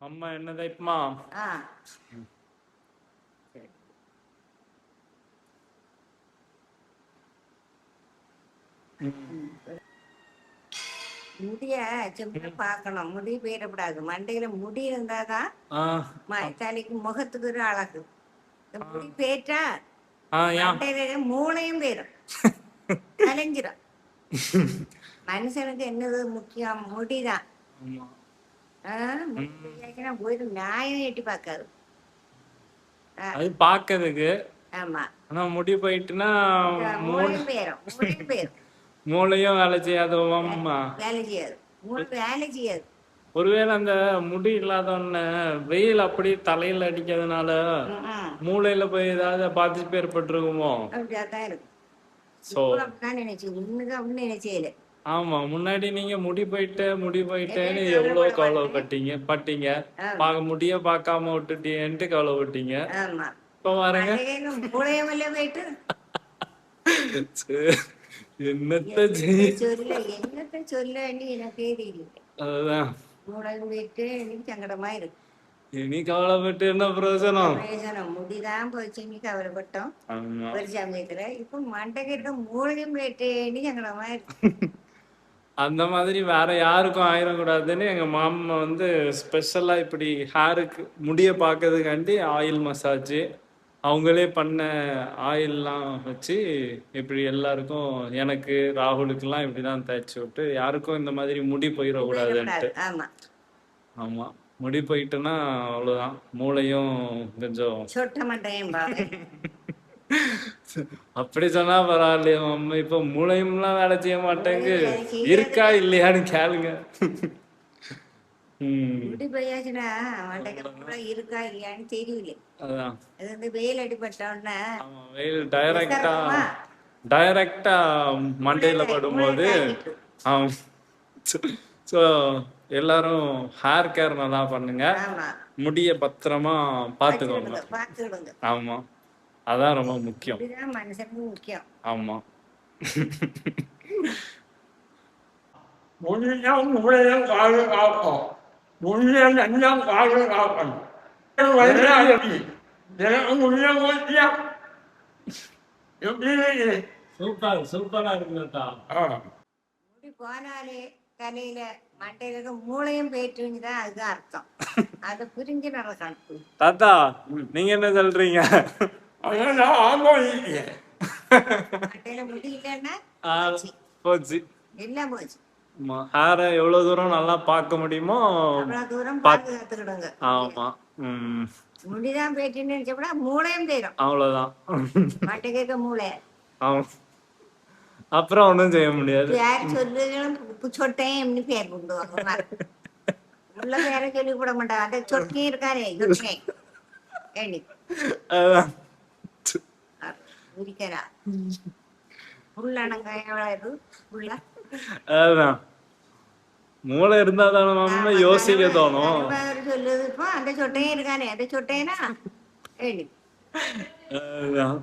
அம்மா என்ன தைப்புமா? முடிய செம்ல பாக்கணும். முடி போயிடக்கூடாது. மண்டையில முடி இருந்தாதான் தலைக்கு முகத்துக்கு ஒரு அழகு. முடி போயிட்டா மண்டையில மூளையும் போயிடும், கலைஞ்சிடும். மனுஷனுக்கு என்னது முக்கியம்? முடிதான். போயிட்டு நியாயம் எட்டி பார்க்காது. அது பாக்கிறதுக்கு. ஆமா. ஆனா முடி போயிட்டுனா மூளையும் போயிடும், மூளையும் போயிடும். மூளையும் வேலை செய்யாது. வேலை செய்யாது, மூளை வேலை செய்யாது. ஒருவேளை அந்த முடி இல்லாதவன வெயில் அப்படி தலையில அடிக்கிறதுனால மூளையில போய் ஏதாவது பாதிப்பு ஏற்பட்டுருக்குமோ? அப்படியாதான் இருக்கும். நினைச்சேன். ஆமா, முன்னாடி நீங்க முடி போயிட்டேன்னு எவ்வளவு கவலைப்பட்டீங்க. முடிய பார்க்காம விட்டுட்டீங்கன்ட்டு கவலைப்பட்டீங்க. இப்ப பாருங்க, என்னத்த சொல்ல எனக்கே தெரியல. அதுதான் சங்கடமா இருக்கு. இனி கவலைப்பட்டு என்ன பிரயோஜனம்? முடிதான் போச்சு, கவலைப்பட்டோம் ஒரு சமயத்துல. இப்ப மண்டைக்கிட்ட மூளையும் போயிட்டேன்னு சங்கடமா இருக்கு. அந்த மாதிரி வேற யாருக்கும் ஆயிடக்கூடாதுன்னு எங்க மாமா வந்து ஸ்பெஷலா இப்படி ஹேருக்கு முடிய பார்க்கறதுக்காண்டி ஆயில் மசாஜ் அவங்களே பண்ண ஆயில்லாம் வச்சு இப்படி எல்லாருக்கும், எனக்கு ராகுலுக்கெல்லாம் இப்படிதான் தேய்ச்சி விட்டு யாருக்கும் இந்த மாதிரி முடி போயிடக்கூடாதுன்ட்டு. ஆமா, முடி போயிட்டுன்னா அவ்வளவுதான், மூளையும் கொஞ்சம் அப்படி சொன்னா பரவாயில்லையா அம்மா. இப்ப மூளையும்லாம் வேலை செய்ய மாட்டேங்க, இருக்கா இல்லையான்னு கேளுங்க. இருக்கா இல்லையான்னு தெரியல. அதான் அது வந்து வெயில் அடிபட்டோன்னா வெயில் டைரக்டா மண்டையில படும்போது ஸோ எல்லாரும் ஹேர் கேர் நல்லா பண்ணுங்க, முடிய பத்திரமா பாத்துக்கோங்க. ஆமா, அதான் ரொம்ப முக்கியம். மனுஷனுக்கு முக்கியம். ஆமா. முடியும் மூளையும் பாதுகாக்கும், முடியும் எல்லாம் பாதுகாக்கணும். முடியும் சூப்பரா இருக்குங்கக்கா. முடி போனாலே தலையில மண்டையில மூளையும் போயிட்டுதான் அதுதான் அர்த்தம். அதை புரிஞ்சு நடக்கணும். தாத்தா, நீங்க என்ன சொல்றீங்க? மண்டையில முடி இல்லைன்னா போச்சு, எல்லாம் போச்சு. ஹேர எவ்வளவு தூரம் நல்லா பார்க்க முடியுமோ அவ்வளவு தூரம் பாதுகாத்துக்கிடுங்க. ஆமா, முடிதான் போயிட்டுன்னு நினைச்சப்படா மூளையும் போயிடும், அவ்வளவுதான். மட்டை கேட்க மூளை. அப்புறம் ஒன்றும் செய்ய முடியாது. யார் சொல்லுகளும் சொட்டையும் எம்னு பேர் கொண்டுவாங்க. உள்ள பேரை சொல்லி கூட மாட்டாங்க. அந்த சொட்டையும் இருக்காரே சொட்டை ஏணி உரிக்கிறா உள்ளடங்க எவ்வளவு உள்ள. அதுதான், மூளை இருந்தா தானே யோசிக்க தோணும். சொல்லுது இப்போ அந்த சொட்டையும் இருக்கானே அந்த சொட்டையனா ஏணி. அதுதான்.